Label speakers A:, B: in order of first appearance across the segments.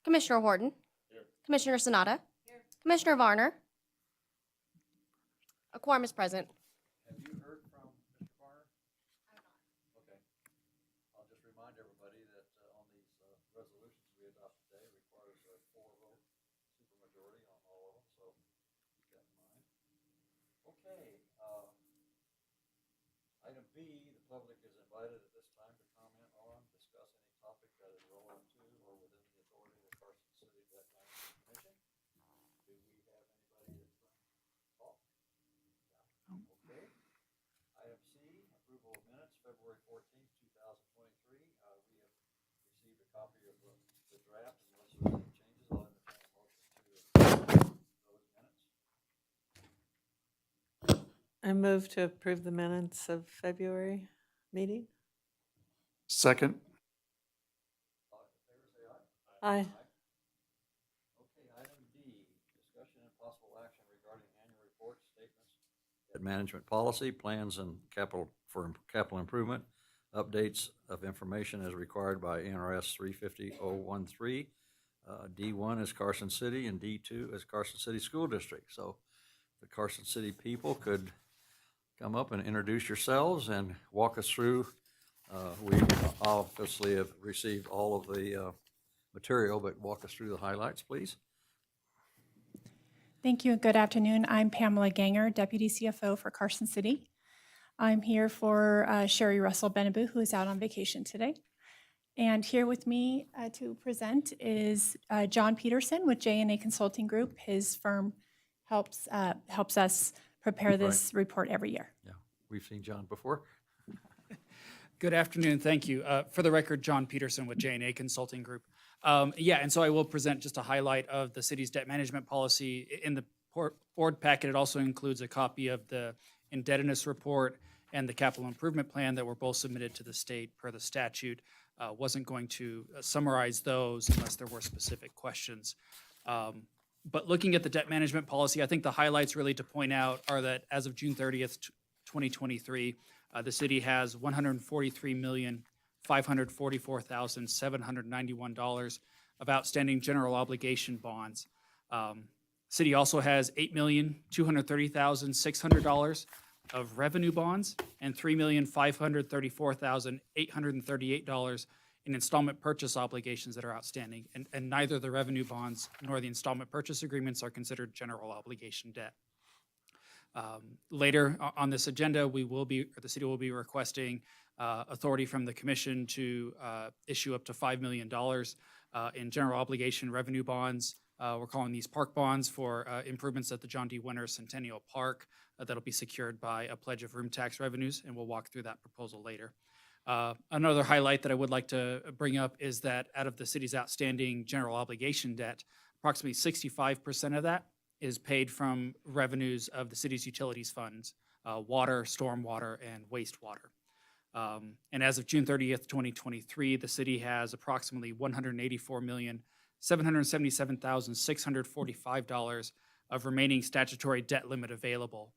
A: Commissioner Horton. Here. Commissioner Sanada. Here. Commissioner Varner. A quorum is present.
B: Have you heard from Mr. Varner? I have not. Okay. I'll just remind everybody that on these resolutions we adopt today requires a 4-vote supermajority on all of them, so keep that in mind. Okay. Item B, the public is invited at this time to comment on, discuss any topic that is relevant to or within the authority of the Carson City Debt Management Commission. Do we have anybody that's going to talk? No. Okay. Item C, approval of minutes, February 14th, 2023. We have received a copy of the draft. Unless there are any changes, I'll entertain a motion to approve those minutes.
C: I move to approve the minutes of February meeting.
D: Second.
B: All in favor, say aye.
C: Aye.
B: Okay, item D, discussion and possible action regarding annual report statements, debt management policy, plans and capital improvement, updates of information as required by NRS 350.013. D1 is Carson City and D2 is Carson City School District. So the Carson City people could come up and introduce yourselves and walk us through. We obviously have received all of the material, but walk us through the highlights, please.
E: Thank you and good afternoon. I'm Pamela Ganger, Deputy CFO for Carson City. I'm here for Sherry Russell Benaboo, who is out on vacation today. And here with me to present is John Peterson with J&A Consulting Group. His firm helps us prepare this report every year.
B: Yeah, we've seen John before.
F: Good afternoon, thank you. For the record, John Peterson with J&A Consulting Group. And so I will present just a highlight of the city's debt management policy. In the board packet, it also includes a copy of the indebtedness report and the capital improvement plan that were both submitted to the state per the statute. Wasn't going to summarize those unless there were specific questions. But looking at the debt management policy, I think the highlights really to point out are that as of June 30th, 2023, the city has $143,544,791 of outstanding general obligation bonds. City also has $8,230,600 of revenue bonds and $3,534,838 in installment purchase obligations that are outstanding. And neither the revenue bonds nor the installment purchase agreements are considered general obligation debt. Later on this agenda, the city will be requesting authority from the commission to issue up to $5 million in general obligation revenue bonds. We're calling these park bonds for improvements at the John D. Winter Centennial Park that'll be secured by a pledge of room tax revenues, and we'll walk through that proposal later. Another highlight that I would like to bring up is that out of the city's outstanding general obligation debt, approximately 65% of that is paid from revenues of the city's utilities funds, water, stormwater, and wastewater. And as of June 30th, 2023, the city has approximately $184,777,645 of remaining statutory debt limit available.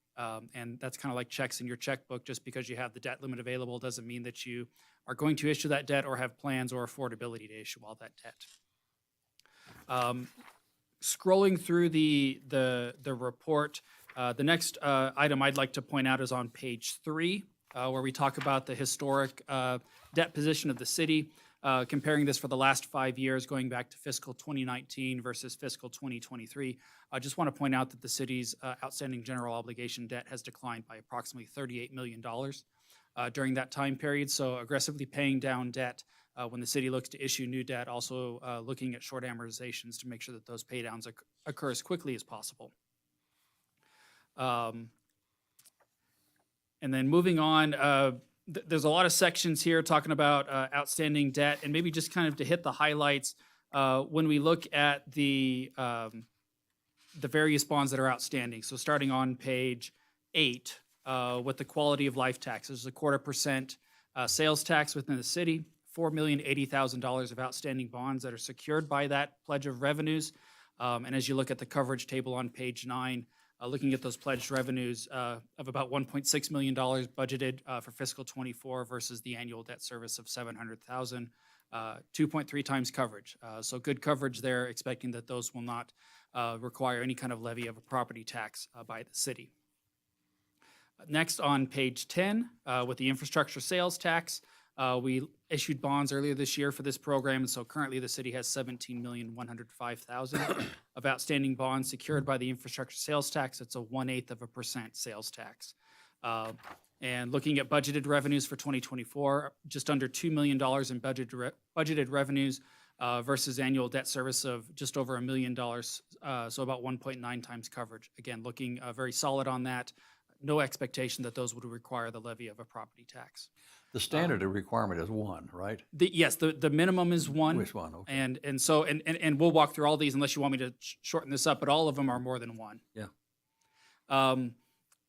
F: And that's kind of like checks in your checkbook. Just because you have the debt limit available doesn't mean that you are going to issue that debt or have plans or affordability to issue all that debt. Scrolling through the report, the next item I'd like to point out is on page 3, where we talk about the historic debt position of the city, comparing this for the last 5 years, going back to fiscal 2019 versus fiscal 2023. I just want to point out that the city's outstanding general obligation debt has declined by approximately $38 million during that time period. So aggressively paying down debt when the city looks to issue new debt, also looking at short amortizations to make sure that those pay downs occur as quickly as possible. And then moving on, there's a lot of sections here talking about outstanding debt, and maybe just kind of to hit the highlights, when we look at the the various bonds that are outstanding. So starting on page 8, with the quality of life tax, there's a 0.25% sales tax within the city, $4,080,000 of outstanding bonds that are secured by that pledge of revenues. And as you look at the coverage table on page 9, looking at those pledged revenues of about $1.6 million budgeted for fiscal '24 versus the annual debt service of $700,000, 2.3 times coverage. So good coverage there, expecting that those will not require any kind of levy of a property tax by the city. Next, on page 10, with the infrastructure sales tax, we issued bonds earlier this year for this program, and so currently the city has $17,105,000 of outstanding bonds secured by the infrastructure sales tax. It's a 1/8% sales tax. And looking at budgeted revenues for 2024, just under $2 million in budgeted revenues versus annual debt service of just over $1 million, so about 1.9 times coverage. Again, looking very solid on that. No expectation that those would require the levy of a property tax.
B: The standard requirement is 1, right?
F: Yes, the minimum is 1.
B: Which one? Okay.
F: And we'll walk through all these unless you want me to shorten this up, but all of them are more than 1.
B: Yeah.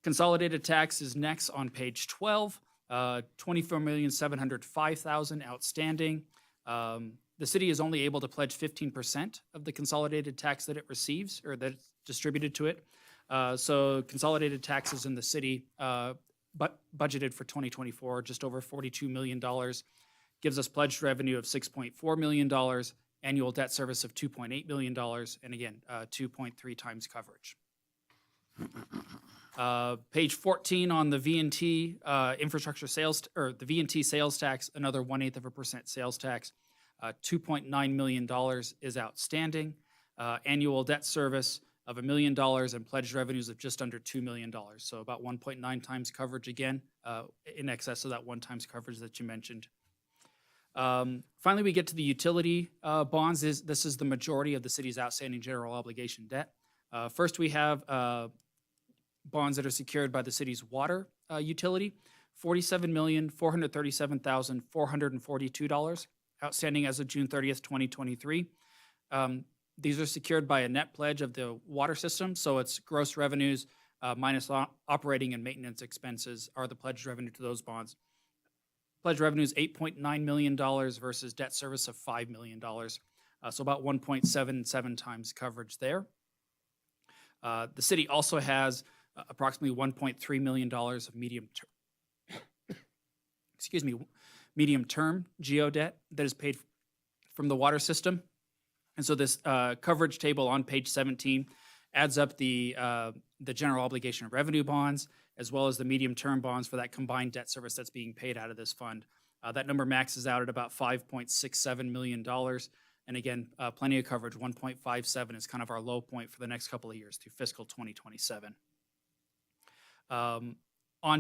F: Consolidated tax is next on page 12, $24,705,000 outstanding. The city is only able to pledge 15% of the consolidated tax that it receives or that's distributed to it. So consolidated taxes in the city, but budgeted for 2024, just over $42 million, gives us pledged revenue of $6.4 million, annual debt service of $2.8 million, and again, 2.3 times coverage. Page 14 on the V&T infrastructure sales, or the V&T sales tax, another 1/8% sales tax, $2.9 million is outstanding. Annual debt service of $1 million and pledged revenues of just under $2 million. So about 1.9 times coverage again, in excess of that 1 times coverage that you mentioned. Finally, we get to the utility bonds. This is the majority of the city's outstanding general obligation debt. First, we have bonds that are secured by the city's water utility, $47,437,442 outstanding as of June 30th, 2023. These are secured by a net pledge of the water system, so it's gross revenues minus operating and maintenance expenses are the pledged revenue to those bonds. Pledged revenue is $8.9 million versus debt service of $5 million, so about 1.77 times coverage there. The city also has approximately $1.3 million of medium-term GO debt that is paid from the water system. And so this coverage table on page 17 adds up the general obligation revenue bonds as well as the medium-term bonds for that combined debt service that's being paid out of this fund. That number maxes out at about $5.67 million. And again, plenty of coverage. 1.57 is kind of our low point for the next couple of years through fiscal 2027. On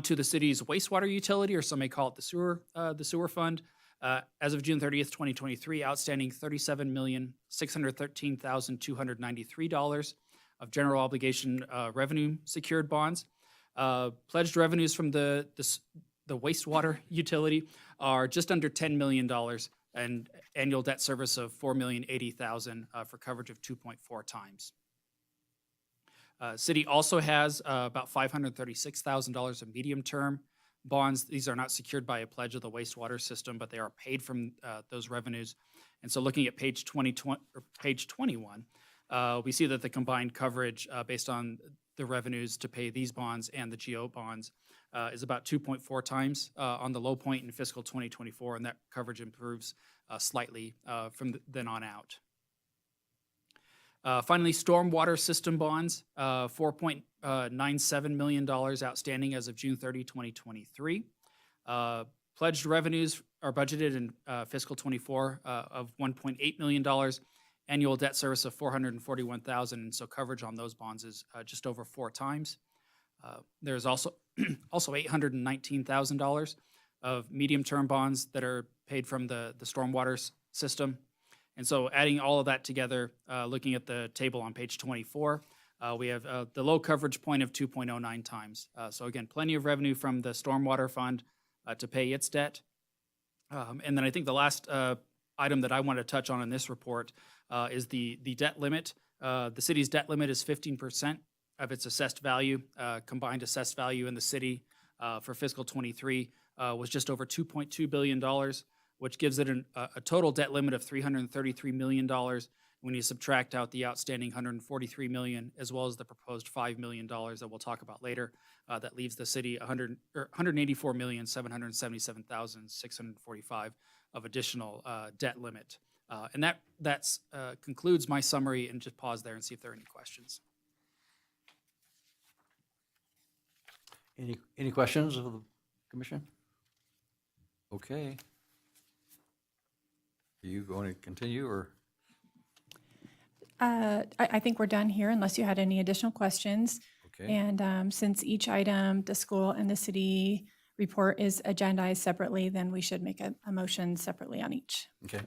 F: to the city's wastewater utility, or some may call it the sewer fund. As of June 30th, 2023, outstanding $37,613,293 of general obligation revenue secured bonds. Pledged revenues from the wastewater utility are just under $10 million and annual debt service of $4,080,000 for coverage of 2.4 times. City also has about $536,000 of medium-term bonds. These are not secured by a pledge of the wastewater system, but they are paid from those revenues. And so looking at page 21, we see that the combined coverage based on the revenues to pay these bonds and the GO bonds is about 2.4 times on the low point in fiscal 2024, and that coverage improves slightly from then on out. Finally, stormwater system bonds, $4.97 million outstanding as of June 30, 2023. Pledged revenues are budgeted in fiscal 24 of $1.8 million, annual debt service of $441,000, and so coverage on those bonds is just over 4 times. There's also $819,000 of medium-term bonds that are paid from the stormwater system. And so adding all of that together, looking at the table on page 24, we have the low coverage point of 2.09 times. So again, plenty of revenue from the stormwater fund to pay its debt. And then I think the last item that I want to touch on in this report is the debt limit The city's debt limit is 15% of its assessed value. Combined assessed value in the city for fiscal '23 was just over $2.2 billion, which gives it a total debt limit of $333 million when you subtract out the outstanding $143 million, as well as the proposed $5 million that we'll talk about later. That leaves the city $184,777,645 of additional debt limit. And that concludes my summary, and just pause there and see if there are any questions.
B: Any questions of the commission? Okay. Are you going to continue, or?
E: I think we're done here unless you had any additional questions.
B: Okay.
E: And since each item, the school and the city report is agendized separately, then we should make a motion separately on each.
B: Okay.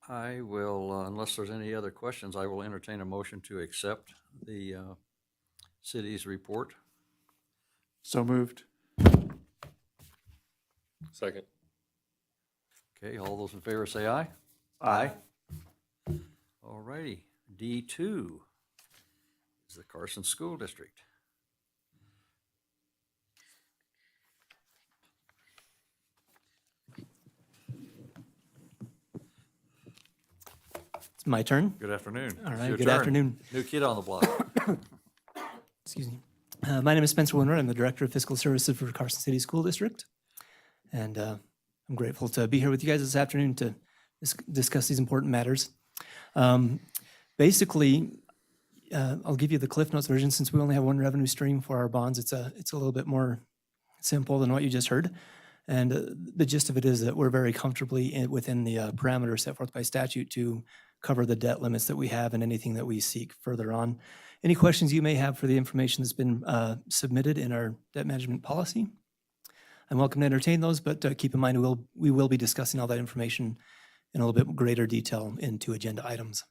B: I will, unless there's any other questions, I will entertain a motion to accept the city's report.
D: So moved.
G: Second.
B: Okay, all those in favor say aye. Aye. All righty. D2 is the Carson School District.
H: It's my turn.
B: Good afternoon.
H: All
B: It's
H: right,
B: your
H: good
B: turn.
H: afternoon.
B: New kid on the block.
H: Excuse me. My name is Spencer Winward. I'm the Director of Fiscal Services for Carson City School District. And I'm grateful to be here with you guys this afternoon to discuss these important matters. Basically, I'll give you the Cliff Notes version since we only have one revenue stream for our bonds. It's a little bit more simple than what you just heard. And the gist of it is that we're very comfortably within the parameters set forth by statute to cover the debt limits that we have and anything that we seek further on. Any questions you may have for the information that's been submitted in our debt management policy, I'm welcome to entertain those, but keep in mind we will be discussing all that information in a little bit greater detail in 2 agenda items.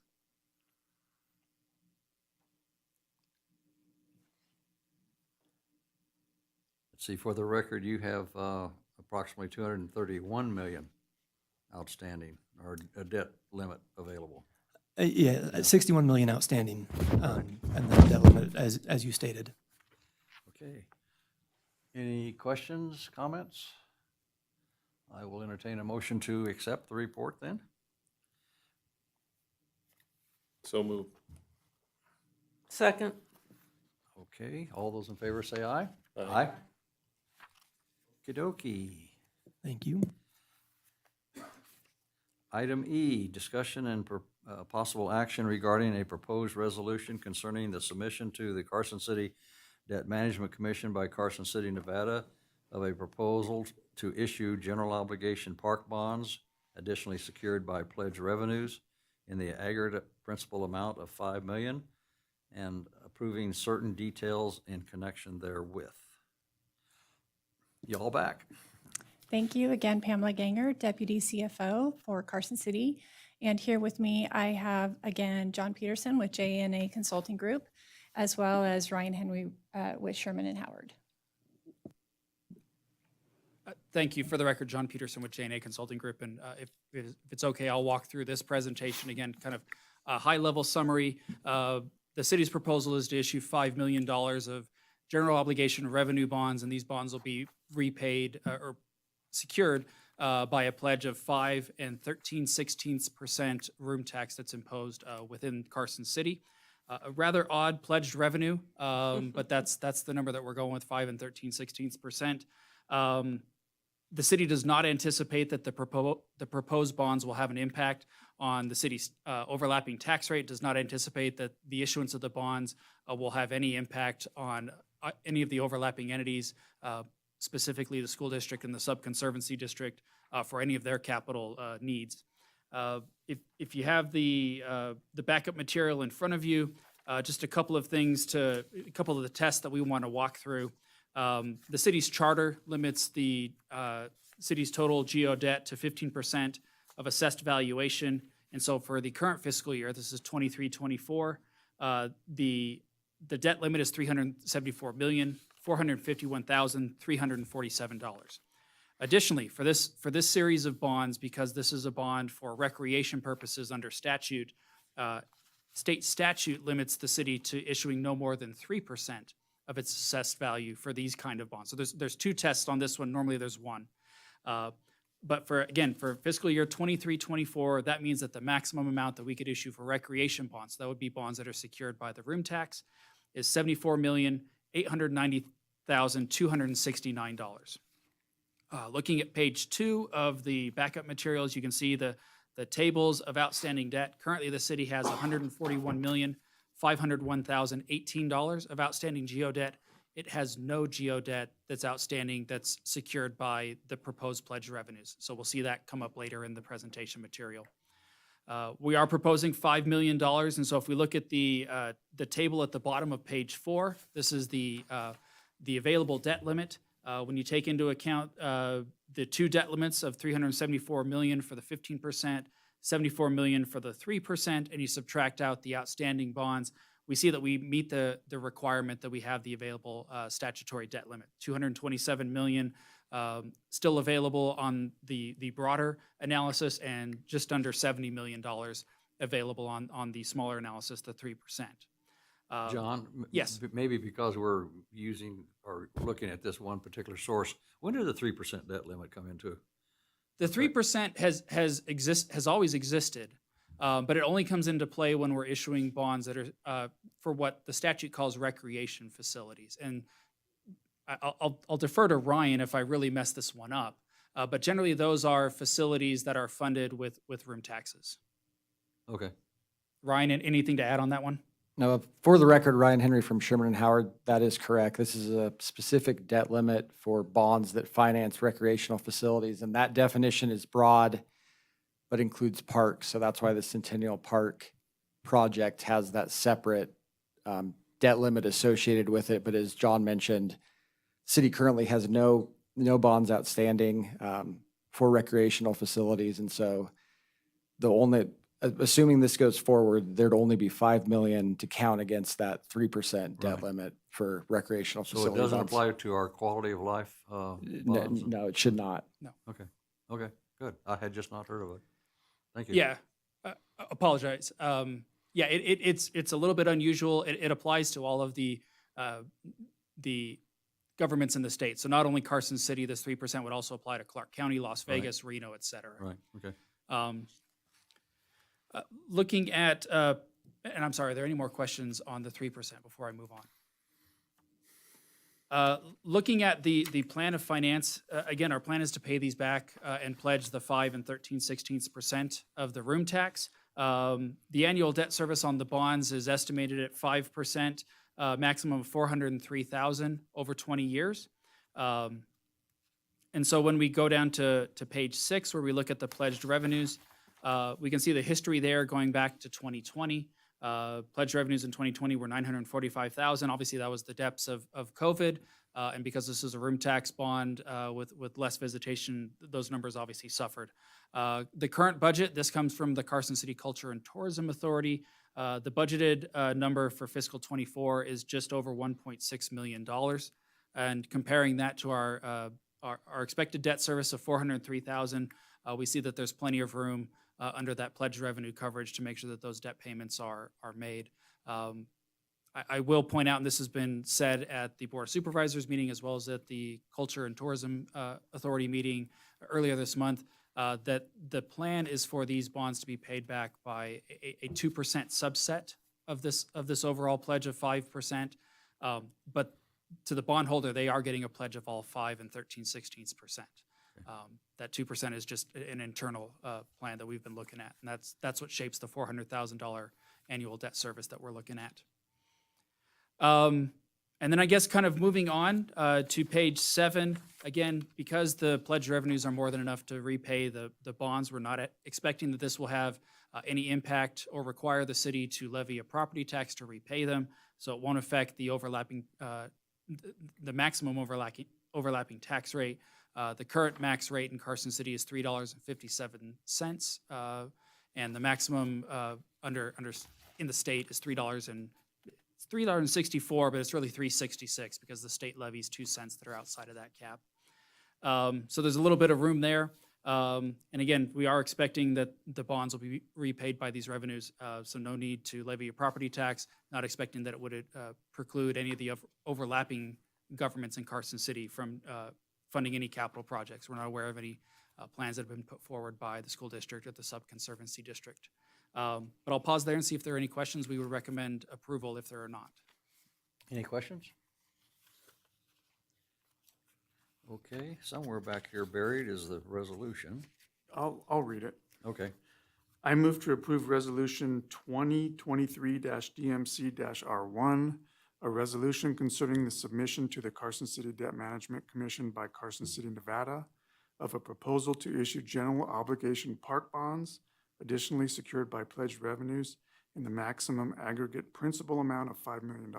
B: Let's see, for the record, you have approximately 231 million outstanding, or a debt limit available.
H: Yeah, 61 million outstanding, and the debt limit as you stated.
B: Okay. Any questions, comments? I will entertain a motion to accept the report then.
G: So moved.
C: Second.
B: Okay, all those in favor say aye.
G: Aye.
B: Okey-dokey.
H: Thank you.
B: Item E, discussion and possible action regarding a proposed resolution concerning the submission to the Carson City Debt Management Commission by Carson City, Nevada, of a proposal to issue general obligation park bonds, additionally secured by pledged revenues in the aggregate principal amount of $5 million, and approving certain details in connection therewith. Y'all back.
E: Thank you again, Pamela Ganger, Deputy CFO for Carson City. And here with me, I have again John Peterson with JNA Consulting Group, as well as Ryan Henry with Sherman and Howard.
F: Thank you. For the record, John Peterson with JNA Consulting Group. And if it's okay, I'll walk through this presentation again, kind of a high-level summary. The city's proposal is to issue $5 million of general obligation revenue bonds, and these bonds will be repaid or secured by a pledge of 5 13/16% room tax that's imposed within Carson City. A rather odd pledged revenue, but that's the number that we're going with, 5 13/16%. The city does not anticipate that the proposed bonds will have an impact on the city's overlapping tax rate, does not anticipate that the issuance of the bonds will have any impact on any of the overlapping entities, specifically the school district and the sub-conservancy district, for any of their capital needs. If you have the backup material in front of you, just a couple of things a couple of the tests that we want to walk through. The city's charter limits the city's total geo debt to 15% of assessed valuation. And so for the current fiscal year, this is 23-24, the debt limit is $374,451,347. Additionally, for this series of bonds, because this is a bond for recreation purposes under statute, state statute limits the city to issuing no more than 3% of its assessed value for these kind of bonds. So there's two tests on this one. Normally there's one. But for fiscal year 23-24, that means that the maximum amount that we could issue for recreation bonds, that would be bonds that are secured by the room tax, is $74,890,269. Looking at page 2 of the backup materials, you can see the tables of outstanding debt. Currently, the city has $141,501,018 of outstanding geo debt. It has no geo debt that's outstanding that's secured by the proposed pledge revenues. So we'll see that come up later in the presentation material. We are proposing $5 million, and so if we look at the table at the bottom of page 4, this is the available debt limit. When you take into account the two debt limits of $374 million for the 15%, $74 million for the 3%, and you subtract out the outstanding bonds, we see that we meet the requirement that we have the available statutory debt limit. $227 million still available on the broader analysis, and just under $70 million available on the smaller analysis, the 3%.
B: John?
F: Yes.
B: Maybe because we're using or looking at this one particular source, when did the 3% debt limit come into?
F: The 3% has always existed, but it only comes into play when we're issuing bonds that are for what the statute calls recreation facilities. And I'll defer to Ryan if I really mess this one up, but generally those are facilities that are funded with room taxes.
B: Okay.
F: Ryan, anything to add on that one?
I: No, for the record, Ryan Henry from Sherman and Howard, that is correct. This is a specific debt limit for bonds that finance recreational facilities, and that definition is broad, but includes parks. So that's why the Centennial Park project has that separate debt limit associated with it. But as John mentioned, city currently has no bonds outstanding for recreational facilities, and so assuming this goes forward, there'd only be $5 million to count against that 3% debt
B: Right.
I: limit for recreational
B: So
I: facilities.
B: it doesn't apply to our quality of life bonds?
I: No, it should not.
B: Okay, good. I had just not heard of it. Thank you.
F: Yeah, apologize. It's a little bit unusual. It applies to all of the governments in the state. So not only Carson City, this 3% would also apply to Clark County, Las Vegas, Reno, et cetera.
B: Right, okay.
F: Looking at, and I'm sorry, are there any more questions on the 3% before I move on? Looking at the plan of finance, again, our plan is to pay these back and pledge the 5 and 13/16% of the room tax. The annual debt service on the bonds is estimated at 5%, maximum of $403,000 over 20 years. And so when we go down to page 6, where we look at the pledged revenues, we can see the history there going back to 2020. Pledged revenues in 2020 were $945,000. Obviously, that was the depths of COVID. And because this is a room tax bond with less visitation, those numbers obviously suffered. The current budget, this comes from the Carson City Culture and Tourism Authority. The budgeted number for fiscal 24 is just over $1.6 million. And comparing that to our expected debt service of $403,000, we see that there's plenty of room under that pledged revenue coverage to make sure that those debt payments are made. I will point out, and this has been said at the Board of Supervisors meeting as well as at the Culture and Tourism Authority meeting earlier this month, that the plan is for these bonds to be paid back by a 2% subset of this overall pledge of 5%. But to the bondholder, they are getting a pledge of all 5 and 13/16%. That 2% is just an internal plan that we've been looking at, and that's what shapes the $400,000 annual debt service that we're looking at. And then I guess kind of moving on to page 7, again, because the pledged revenues are more than enough to repay the bonds, we're not expecting that this will have any impact or require the city to levy a property tax to repay them, so it won't affect the maximum overlapping tax rate. The current max rate in Carson City is $3.57, and the maximum in the state is $3.64, but it's really $3.66 because the state levies 2 cents that are outside of that cap. So there's a little bit of room there. And again, we are expecting that the bonds will be repaid by these revenues, so no need to levy a property tax, not expecting that it would preclude any of the overlapping governments in Carson City from funding any capital projects. We're not aware of any plans that have been put forward by the school district or the sub-conservancy district. But I'll pause there and see if there are any questions. We would recommend approval if there are not.
B: Any questions? Okay, somewhere back here buried is the resolution.
D: I'll read it.
B: Okay,
D: I move to approve Resolution 2023-DMC-R1, a resolution concerning the submission to the Carson City Debt Management Commission by Carson City, Nevada, of a proposal to issue general obligation park bonds, additionally secured by pledged revenues in the maximum aggregate principal amount of $5 million,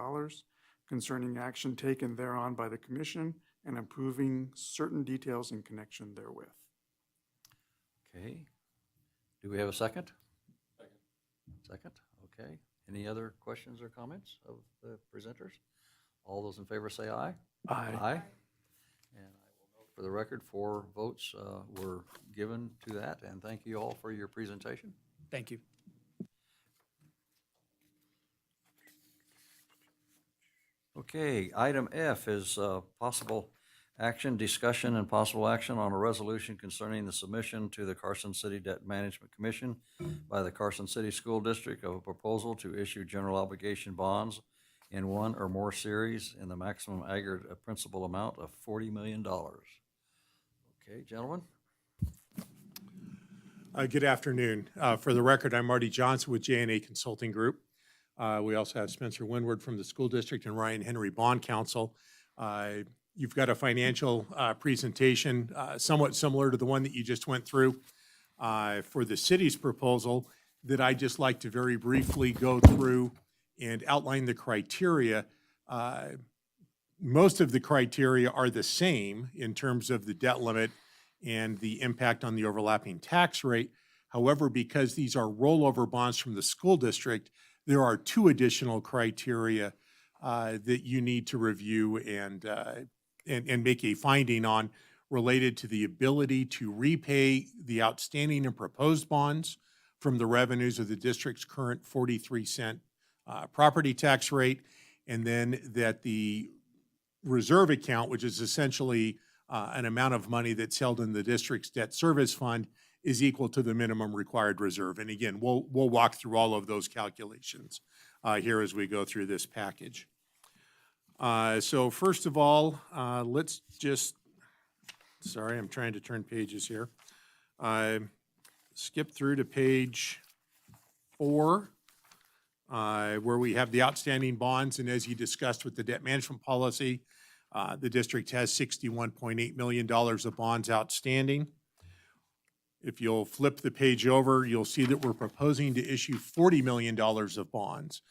D: concerning action taken thereon by the commission and approving certain details in connection therewith.
B: okay. Do we have a second? Second, okay. Any other questions or comments of the presenters? All those in favor say aye.
D: Aye.
B: Aye. And I will note for the record, 4 votes were given to that, and thank you all for your presentation.
F: Thank you.
B: Okay, item F is possible action, discussion, and possible action on a resolution concerning the submission to the Carson City Debt Management Commission by the Carson City School District of a proposal to issue general obligation bonds in one or more series in the maximum aggregate principal amount of $40 million. Okay, gentlemen?
J: Good afternoon. For the record, I'm Marty Johnson with J&A Consulting Group. We also have Spencer Winward from the school district and Ryan Henry Bond Counsel. You've got a financial presentation somewhat similar to the one that you just went through for the city's proposal that I'd just like to very briefly go through and outline the criteria. Most of the criteria are the same in terms of the debt limit and the impact on the overlapping tax rate. However, because these are rollover bonds from the school district, there are 2 additional criteria that you need to review and make a finding on related to the ability to repay the outstanding and proposed bonds from the revenues of the district's current 43-cent property tax rate, and then that the reserve account, which is essentially an amount of money that's held in the district's debt service fund, is equal to the minimum required reserve. And again, we'll walk through all of those calculations here as we go through this package. So first of all, let's just, sorry, I'm trying to turn pages here. Skip through to page 4, where we have the outstanding bonds. And as you discussed with the debt management policy, the district has $61.8 million of bonds outstanding. If you'll flip the page over, you'll see that we're proposing to issue $40 million of bonds.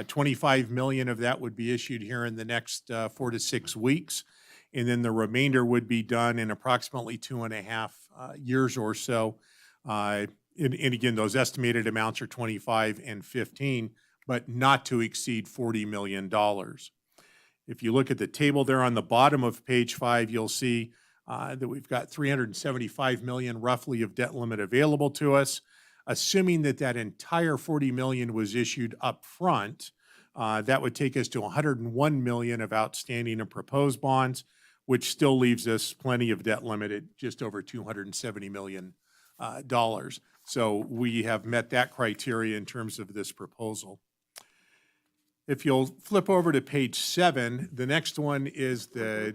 J: 25 million of that would be issued here in the next 4 to 6 weeks, and then the remainder would be done in approximately 2.5 years or so. And again, those estimated amounts are 25 and 15, but not to exceed $40 million. If you look at the table there on the bottom of page 5, you'll see that we've got $375 million roughly of debt limit available to us. Assuming that that entire $40 million was issued up front, that would take us to $101 million of outstanding and proposed bonds, which still leaves us plenty of debt limit at just over $270 million. So we have met that criteria in terms of this proposal. If you'll flip over to page 7, the next one is the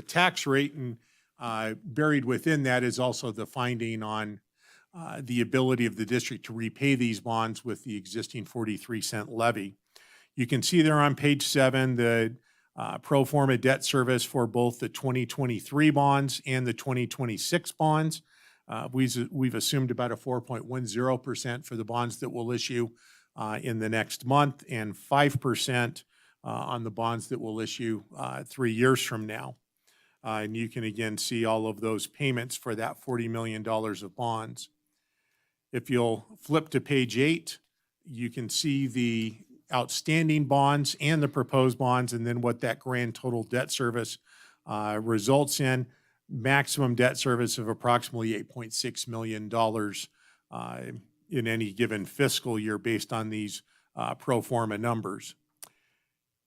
J: tax rate, and buried within that is also the finding on the ability of the district to repay these bonds with the existing 43-cent levy. You can see there on page 7 the pro forma debt service for both the 2023 bonds and the 2026 bonds. We've assumed about a 4.10% for the bonds that we'll issue in the next month, and 5% on the bonds that we'll issue 3 years from now. And you can again see all of those payments for that $40 million of bonds. If you'll flip to page 8, you can see the outstanding bonds and the proposed bonds, and then what that grand total debt service results in. maximum debt service of approximately $8.6 million in any given fiscal year based on these pro forma numbers.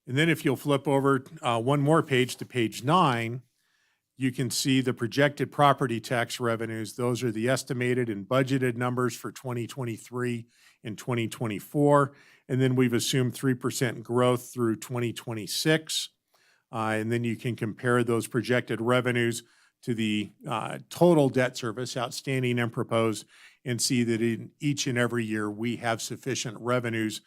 J: And then if you'll flip over one more page to page 9, you can see the projected property tax revenues. Those are the estimated and budgeted numbers for 2023 and 2024. And then we've assumed 3% growth through 2026. And then you can compare those projected revenues to the total debt service, outstanding and proposed, and see that in each and every year we have sufficient revenues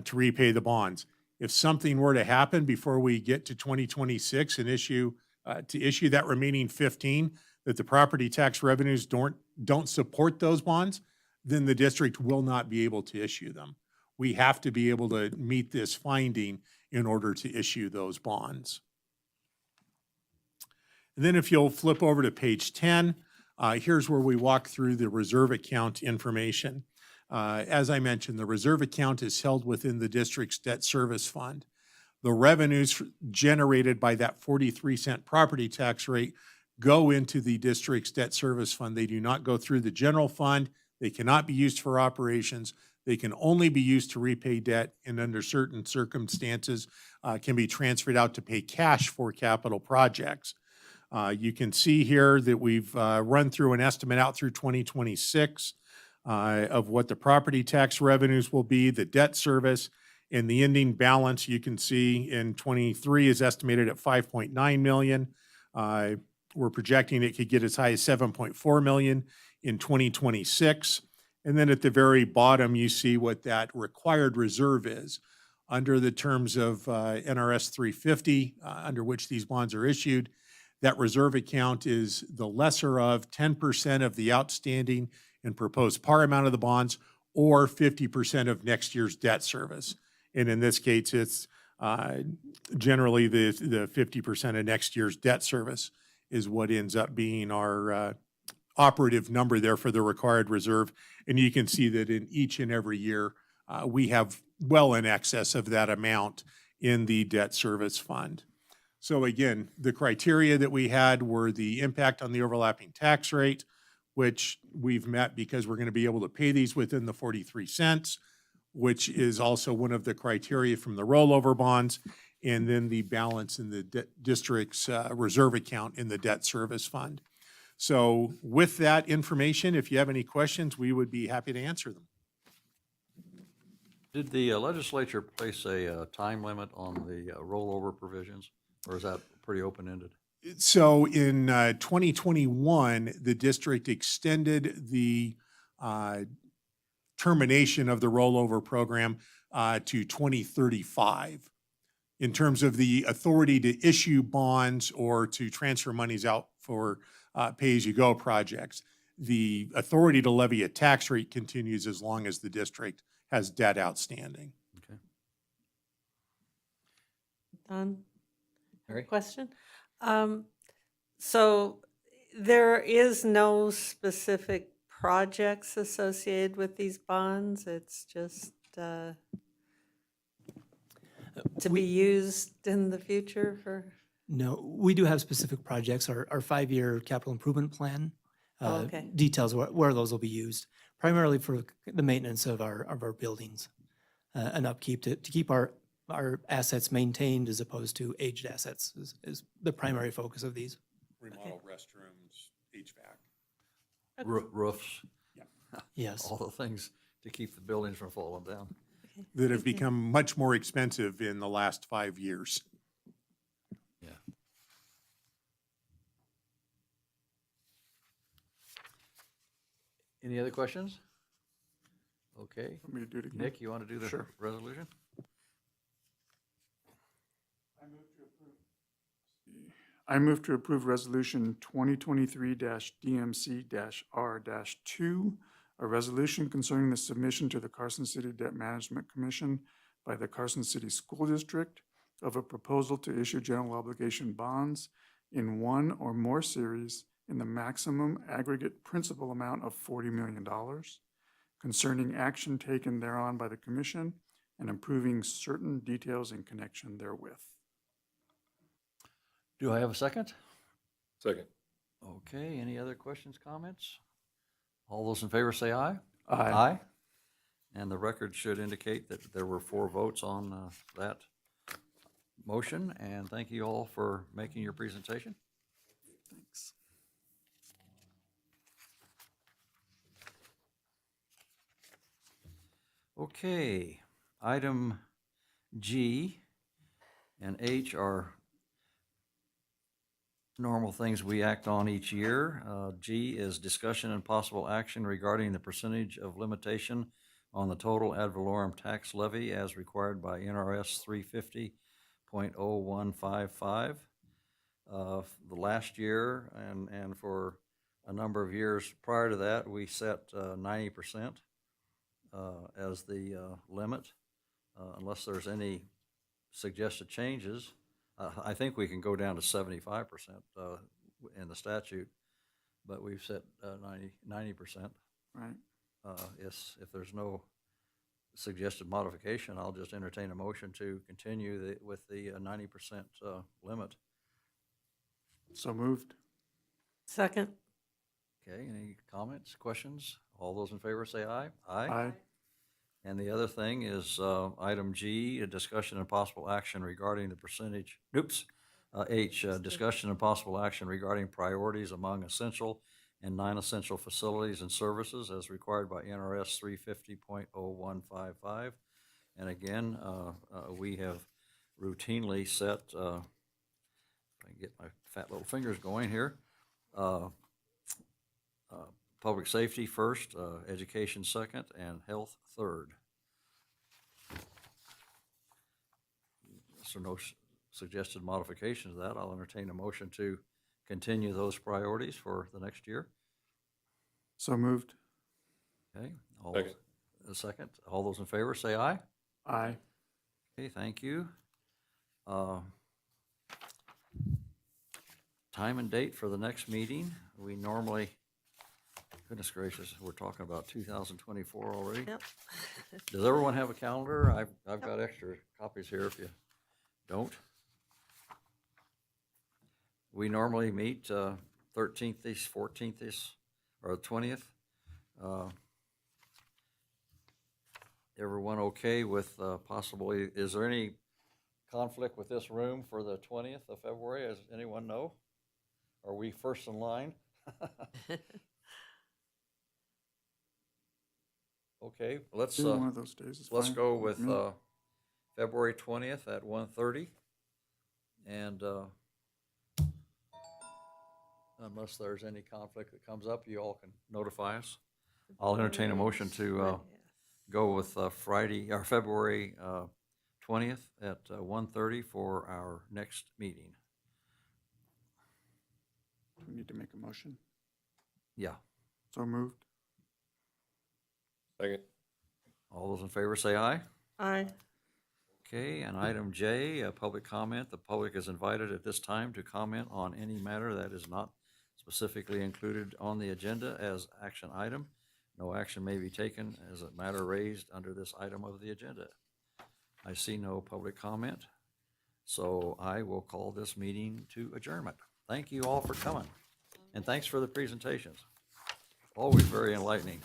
J: to repay the bonds. If something were to happen before we get to 2026 and issue that remaining 15, that the property tax revenues don't support those bonds, then the district will not be able to issue them. We have to be able to meet this finding in order to issue those bonds. And then if you'll flip over to page 10, here's where we walk through the reserve account information. As I mentioned, the reserve account is held within the district's debt service fund. The revenues generated by that 43-cent property tax rate go into the district's debt service fund. They do not go through the general fund. They cannot be used for operations. They can only be used to repay debt, and under certain circumstances can be transferred out to pay cash for capital projects. You can see here that we've run through an estimate out through 2026 of what the property tax revenues will be, the debt service, and the ending balance you can see in 23 is estimated at 5.9 million. We're projecting it could get as high as 7.4 million in 2026. And then at the very bottom, you see what that required reserve is. Under the terms of NRS 350, under which these bonds are issued, that reserve account is the lesser of 10% of the outstanding and proposed par amount of the bonds, or 50% of next year's debt service. And in this case, it's generally the 50% of next year's debt service is what ends up being our operative number there for the required reserve. And you can see that in each and every year, we have well in excess of that amount in the debt service fund. So again, the criteria that we had were the impact on the overlapping tax rate, which we've met because we're going to be able to pay these within the 43 cents, which is also one of the criteria from the rollover bonds, and then the balance in the district's reserve account in the debt service fund. So with that information, if you have any questions, we would be happy to answer them.
B: Did the legislature place a time limit on the rollover provisions, or is that pretty open-ended?
J: So in 2021, the district extended the termination of the rollover program to 2035 in terms of the authority to issue bonds or to transfer monies out for pay-as-you-go projects. The authority to levy a tax rate continues as long as the district has debt outstanding.
B: Okay.
C: Don?
B: Mary?
C: Question? So there is no specific projects associated with these bonds? It's just to be used in the future for?
H: No, we do have specific projects. Our 5-year capital improvement plan
C: Okay.
H: details where those will be used, primarily for the maintenance of our buildings and upkeep to keep our assets maintained as opposed to aged assets is the primary focus of these.
J: Remodel restrooms, HVAC.
B: Roofs,
H: Yes.
B: all the things to keep the buildings from falling down.
J: That have become much more expensive in the last 5 years.
B: Yeah. Any other questions? Okay.
D: Want me to do it again?
B: Nick, you want to do the
D: Sure.
B: resolution?
D: I move to approve Resolution 2023-DMC-R-2, a resolution concerning the submission to the Carson City Debt Management Commission by the Carson City School District of a proposal to issue general obligation bonds in one or more series in the maximum aggregate principal amount of $40 million, concerning action taken thereon by the commission and improving certain details in connection therewith.
B: Do I have a second?
G: Second.
B: Okay, any other questions, comments? All those in favor say aye.
D: Aye.
B: And the record should indicate that there were 4 votes on that motion, and thank you all for making your presentation.
D: Thanks.
B: Okay, item G and H are normal things we act on each year. G is discussion and possible action regarding the percentage of limitation on the total ad valorem tax levy as required by NRS 350.0155. The last year and for a number of years prior to that, we set 90% as the limit, unless there's any suggested changes. I think we can go down to 75% in the statute, but we've set 90%.
D: Right.
B: If there's no suggested modification, I'll just entertain a motion to continue with the 90% limit.
D: So moved.
C: Second?
B: Okay, any comments, questions? All those in favor say aye.
D: Aye.
B: And the other thing is item G, a discussion and possible action regarding the percentage, H, discussion and possible action regarding priorities among essential and non-essential facilities and services as required by NRS 350.0155. And again, we have routinely set, if I can get my fat little fingers going here, public safety first, education second, and health third. So no suggested modification to that. I'll entertain a motion to continue those priorities for the next year.
D: So moved.
B: Okay.
G: Second.
B: A second. All those in favor say aye.
D: Aye.
B: Okay, thank you. Time and date for the next meeting. We normally, goodness gracious, we're talking about 2024 already.
C: Yep.
B: Does everyone have a calendar? I've got extra copies here if you don't. We normally meet 13th-ish, 14th-ish, or 20th. Everyone okay with possibly, is there any conflict with this room for the 20th of February? Does anyone know? Are we first in line? Okay, let's
D: Either one of those days is
B: let's
D: fine
B: go with
D: me.
B: February 20th at 1:30. And unless there's any conflict that comes up, you all can notify us. I'll entertain a motion to go with Friday, or February 20th at 1:30 for our next meeting.
D: We need to make a motion.
B: Yeah.
D: So moved.
G: Second.
B: All those in favor say aye.
C: Aye.
B: Okay, and item J, public comment. The public is invited at this time to comment on any matter that is not specifically included on the agenda as action item. No action may be taken as a matter raised under this item of the agenda. I see no public comment, so I will call this meeting to adjournment. Thank you all for coming, and thanks for the presentations. Always very enlightening.